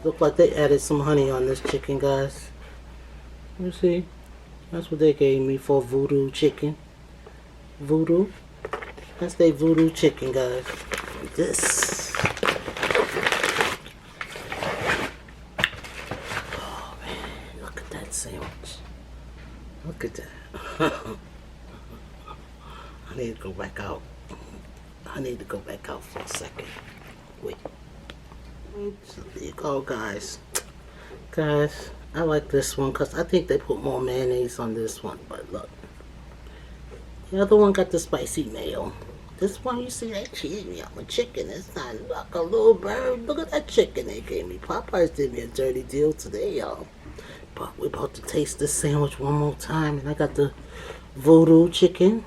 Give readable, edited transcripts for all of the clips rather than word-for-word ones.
Look like they added some honey on this chicken, guys. You see? That's what they gave me for voodoo chicken. Voodoo. That's their voodoo chicken, guys. This. Oh, man. Look at that sandwich. Look at that. I need to go back out. I need to go back out for a second. Wait. There you go, guys. Guys, I like this one because I think they put more mayonnaise on this one. But look. The other one got the spicy mayo. This one, you see that cheese me on my chicken. It's not like a little bird. Look at that chicken they gave me. Popeyes did me a dirty deal today, y'all. But we're about to taste this sandwich one more time. And I got the voodoo chicken.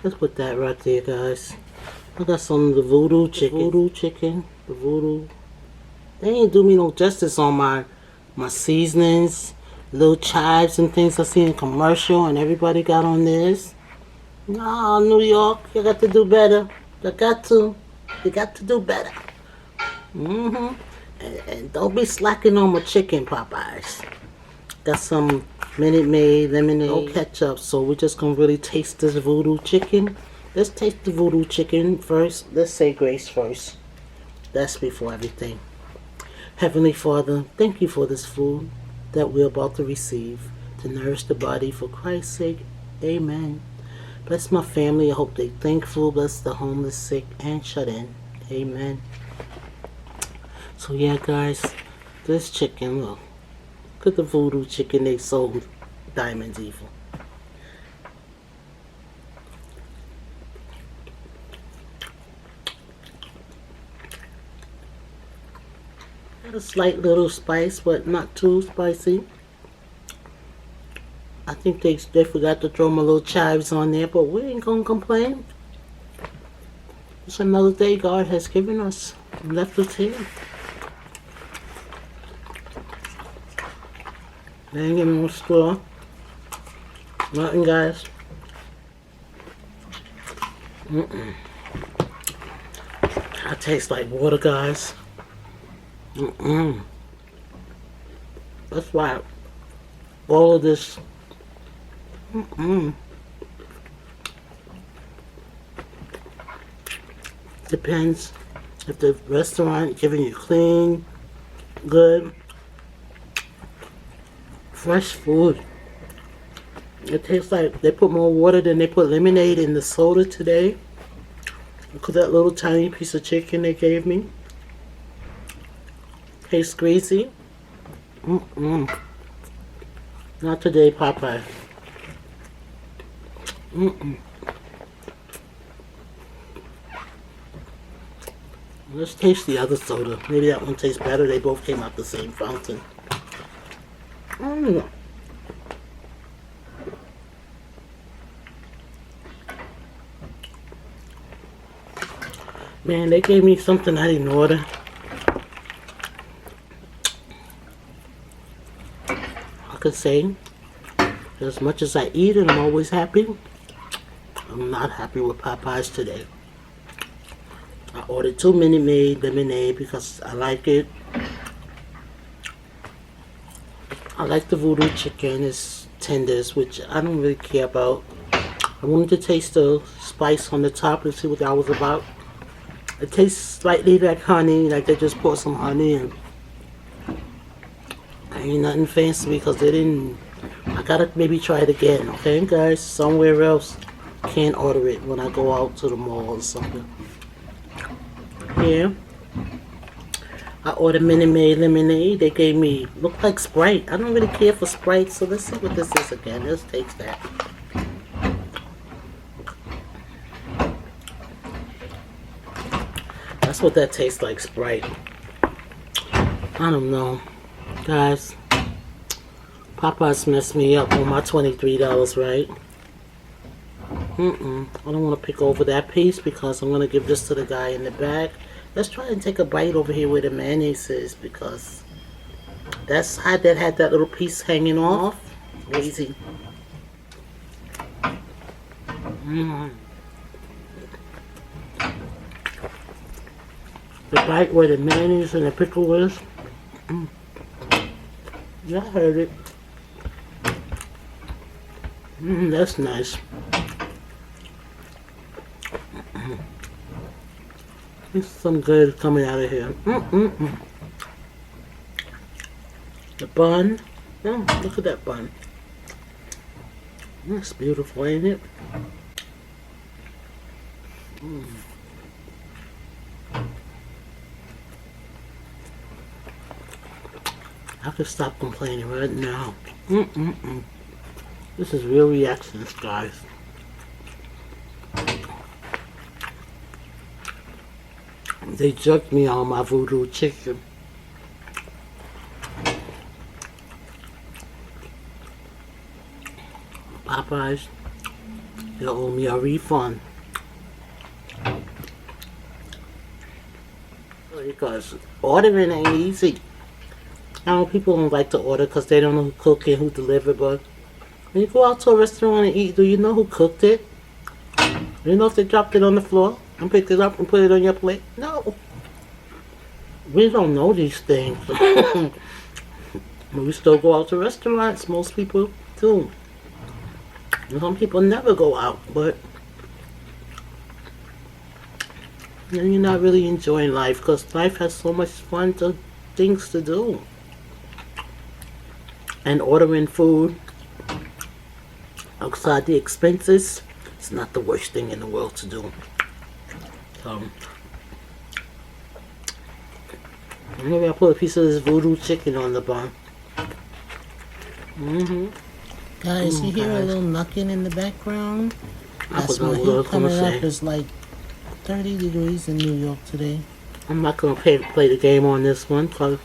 Let's put that right there, guys. I got some of the voodoo chicken. The voodoo. They ain't do me no justice on my seasonings, little chives and things I see in commercial, and everybody got on this. No, New York, you got to do better. You got to do better. And don't be slacking on my chicken, Popeyes. Got some Minute Maid, lemonade, no ketchup, so we're just gonna really taste this voodoo chicken. Let's taste the voodoo chicken first. Let's say grace first. That's before everything. Heavenly Father, thank you for this food that we're about to receive to nourish the body for Christ's sake. Amen. Bless my family. I hope they're thankful. Bless the homeless, sick, and shut in. Amen. So yeah, guys, this chicken, look at the voodoo chicken they sold Diamond's Evil. Got a slight little spice, but not too spicy. I think they forgot to throw my little chives on there, but we ain't gonna complain. It's another day God has given us, left us here. They ain't giving no straw. Nothing, guys. I taste like water, guys. That's why all of this. Depends if the restaurant giving you clean, good, fresh food. It tastes like they put more water than they put lemonade in the soda today. Look at that little tiny piece of chicken they gave me. Tastes greasy. Not today, Popeye. Let's taste the other soda. Maybe that one tastes better. They both came out the same fountain. Man, they gave me something I didn't order. I could say, as much as I eat and I'm always happy, I'm not happy with Popeyes today. I ordered 2 Minute Maid lemonade because I like it. I like the voodoo chicken. It's tenders, which I don't really care about. I wanted to taste the spice on the top and see what that was about. It tastes slightly like honey, like they just poured some honey in. Ain't nothing fancy because they didn't. I gotta maybe try it again, okay, guys? Somewhere else. Can't order it when I go out to the mall or something. Here, I ordered Minute Maid lemonade. They gave me, look like Sprite. I don't really care for Sprite, so let's see what this is again. Let's taste that. That's what that tastes like, Sprite. I don't know. Guys, Popeyes messed me up on my $23, right? I don't want to pick over that piece because I'm going to give this to the guy in the back. Let's try and take a bite over here where the mayonnaise is because that side that had that little piece hanging off. Crazy. The bite where the mayonnaise and the pickle is. Yeah, I heard it. That's nice. There's some good coming out of here. The bun. Oh, look at that bun. That's beautiful, ain't it? I could stop complaining right now. This is real reactions, guys. They jerked me on my voodoo chicken. Popeyes, they owe me a refund. Because ordering ain't easy. I know people don't like to order because they don't know who cooked and who delivered, but when you go out to a restaurant and eat, do you know who cooked it? Do you know if they dropped it on the floor and picked it up and put it on your plate? No. We don't know these things. But we still go out to restaurants. Most people do. And some people never go out, but then you're not really enjoying life because life has so much fun things to do. And ordering food outside the expenses, it's not the worst thing in the world to do. So maybe I'll put a piece of this voodoo chicken on the bun. Guys, you hear a little knocking in the background? That's my heat coming up. It's like 30 degrees in New York today. I'm not going to play the game on this one because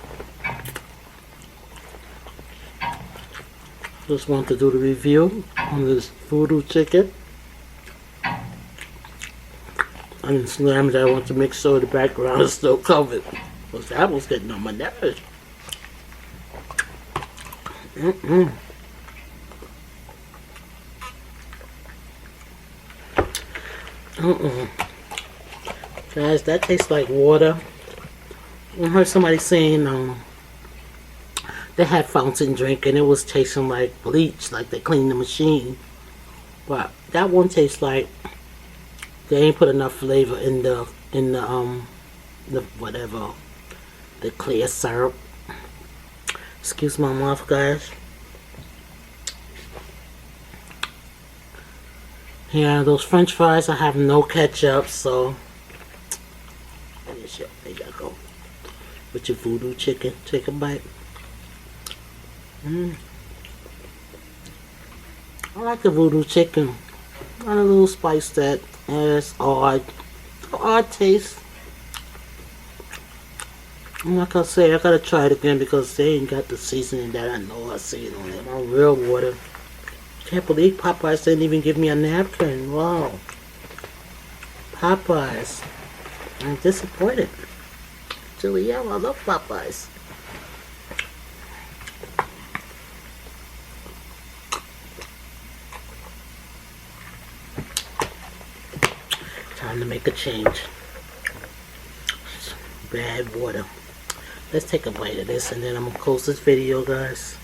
I just want to do the review on this voodoo chicken. And slammed. I want to make sure the background is still covered because that was getting on my nerves. Guys, that tastes like water. I heard somebody saying they had fountain drink and it was tasting like bleach, like they cleaned the machine. But that one tastes like they ain't put enough flavor in the whatever, the clear syrup. Excuse my mouth, guys. Yeah, those French fries, I have no ketchup, so there you go. With your voodoo chicken, take a bite. I like the voodoo chicken. Got a little spice that has odd taste. I'm not gonna say I gotta try it again because they ain't got the seasoning that I know I see it on it. My real water. Can't believe Popeyes didn't even give me a napkin. Wow. Popeyes. I'm disappointed. Actually, yeah, I love Popeyes. Time to make a change. Bad water. Let's take a bite of this and then I'm gonna close this video, guys.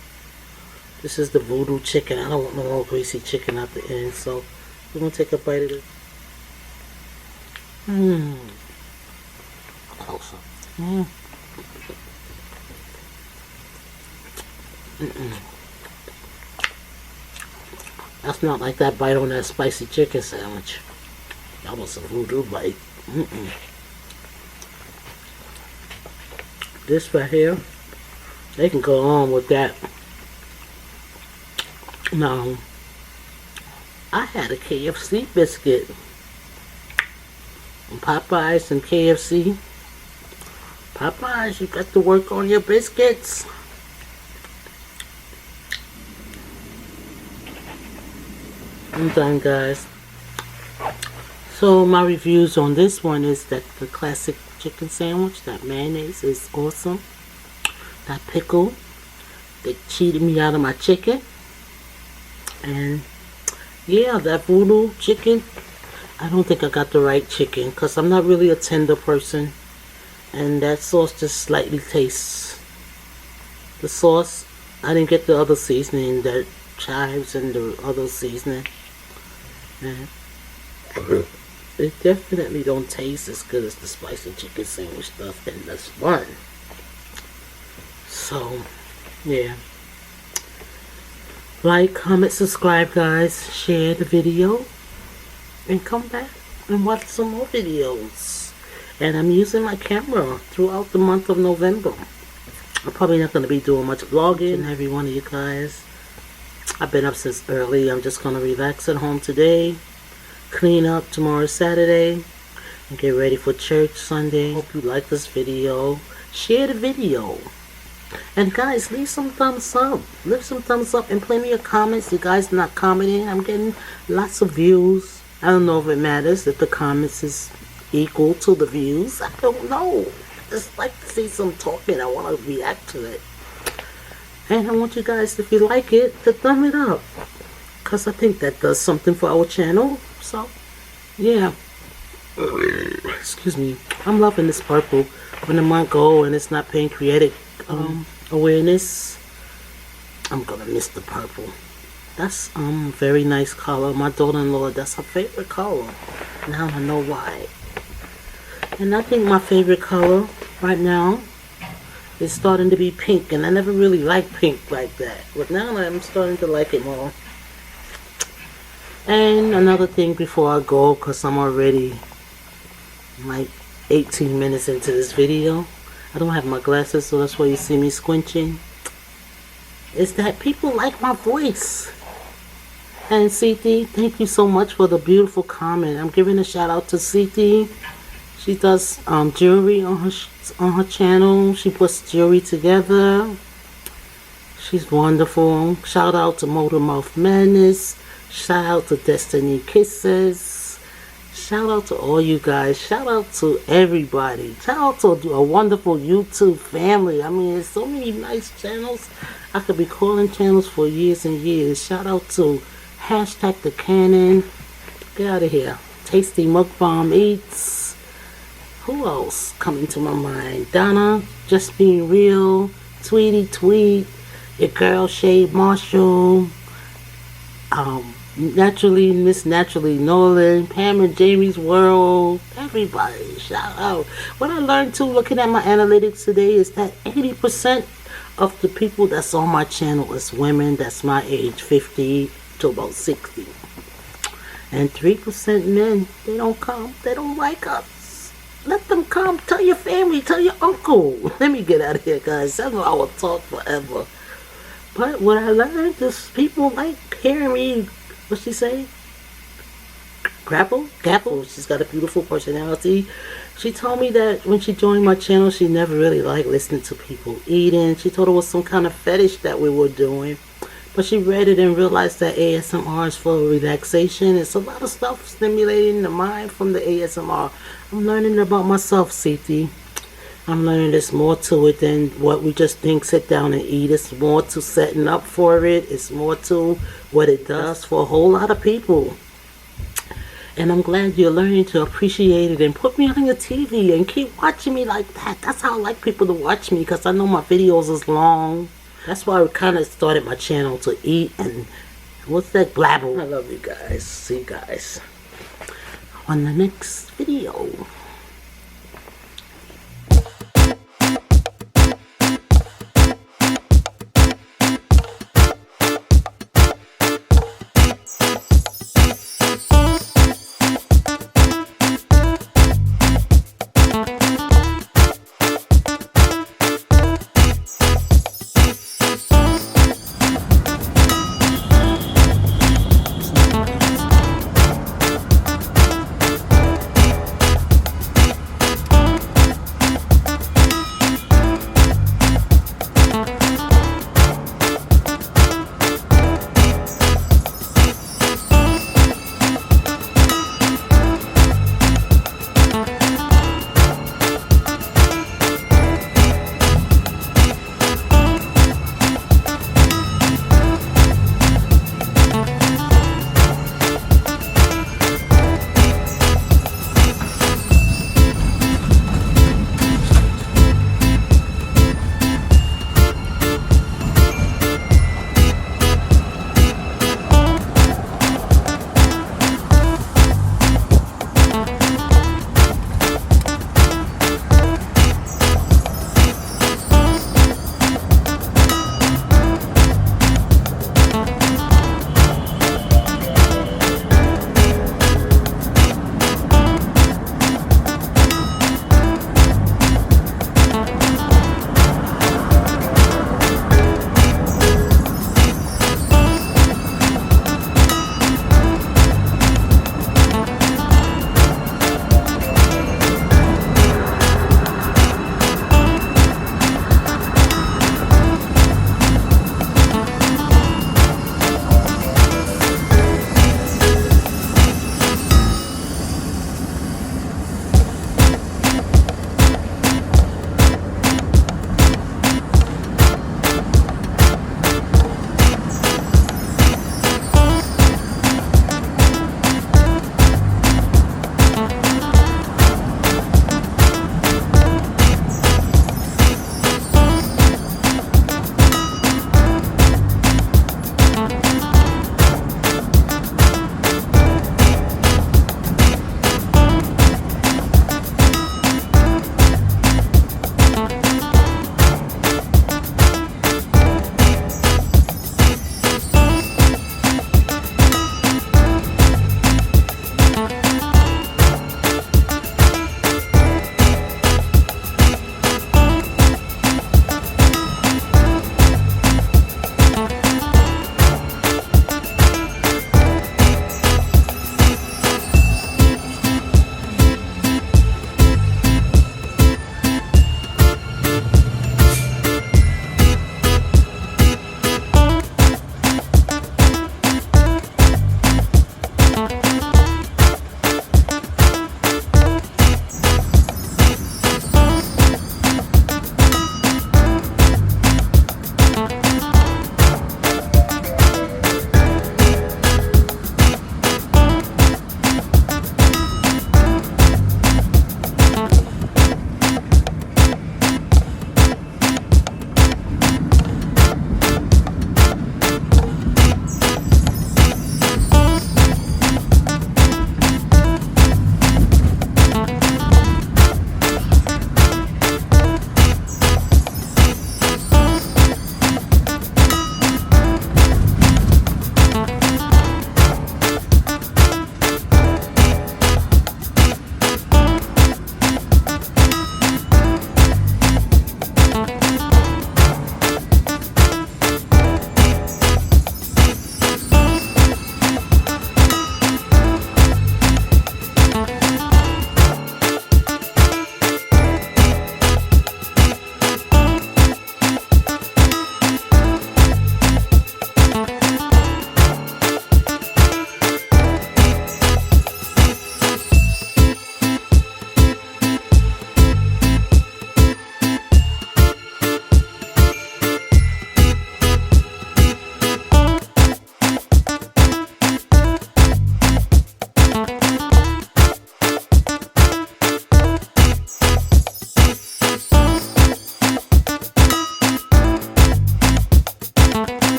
This is the voodoo chicken. I don't want no more greasy chicken at the end, so we're gonna take a bite of it. Closer. That's not like that bite on that spicy chicken sandwich. That was a voodoo bite. This right here, they can go on with that. Now, I had a KFC biscuit. Popeyes and KFC. Popeyes, you got to work on your biscuits. I'm done, guys. So my reviews on this one is that the classic chicken sandwich, that mayonnaise is awesome. That pickle, they cheated me out of my chicken. And yeah, that voodoo chicken, I don't think I got the right chicken because I'm not really a tender person. And that sauce just slightly tastes The sauce, I didn't get the other seasoning, the chives and the other seasoning. And it definitely don't taste as good as the spicy chicken sandwich stuff in this one. So, yeah. Like, comment, subscribe, guys. Share the video. And come back and watch some more videos. And I'm using my camera throughout the month of November. I'm probably not going to be doing much vlogging. And every one of you guys. I've been up since early. I'm just going to relax at home today. Clean up tomorrow, Saturday. And get ready for church Sunday. Hope you like this video. Share the video. And guys, leave some thumbs up. Leave some thumbs up and plenty of comments. You guys not commenting. I'm getting lots of views. I don't know if it matters if the comments is equal to the views. I don't know. Just like to see some talking. I want to react to it. And I want you guys, if you like it, to thumb it up. Because I think that does something for our channel. So, yeah. Excuse me. I'm loving this purple. When the month go and it's not pancreatic awareness, I'm going to miss the purple. That's very nice color. My daughter-in-law, that's her favorite color. Now I know why. And I think my favorite color right now is starting to be pink. And I never really liked pink like that. But now I'm starting to like it more. And another thing before I go, because I'm already like 18 minutes into this video. I don't have my glasses, so that's why you see me squinching. Is that people like my voice. And CT, thank you so much for the beautiful comment. I'm giving a shout out to CT. She does jewelry on her channel. She puts jewelry together. She's wonderful. Shout out to Motor Mouth Madness. Shout out to Destiny Kisses. Shout out to all you guys. Shout out to everybody. Shout out to a wonderful YouTube family. I mean, there's so many nice channels. I could be calling channels for years and years. Shout out to Hashtag the Cannon. Get out of here. Tasty Mukbang Eats. Who else coming to my mind? Donna, Just Being Real. Tweety Tweet. Your girl Shade Marshall. Naturally, Miss Naturally Nolan, Pam and Jamie's World, everybody, shout out. What I learned too, looking at my analytics today, is that 80% of the people that's on my channel is women that's my age, 50 to about 60. And 3% men, they don't come, they don't like us. Let them come, tell your family, tell your uncle. Let me get out of here, guys. I know I will talk forever. But what I learned is people like hearing me. What she say? Grapple? She's got a beautiful personality. She told me that when she joined my channel, she never really liked listening to people eating. She thought it was some kind of fetish that we were doing. But she read it and realized that ASMR is for relaxation. It's a lot of stuff stimulating the mind from the ASMR. I'm learning about myself, CT. I'm learning there's more to it than what we just think, sit down and eat. It's more to setting up for it. It's more to what it does for a whole lot of people. And I'm glad you're learning to appreciate it and put me on your TV and keep watching me like that. That's how I like people to watch me, because I know my videos is long. That's why I kind of started my channel, to eat and what's that, blabble. I love you guys. See you guys on the next video.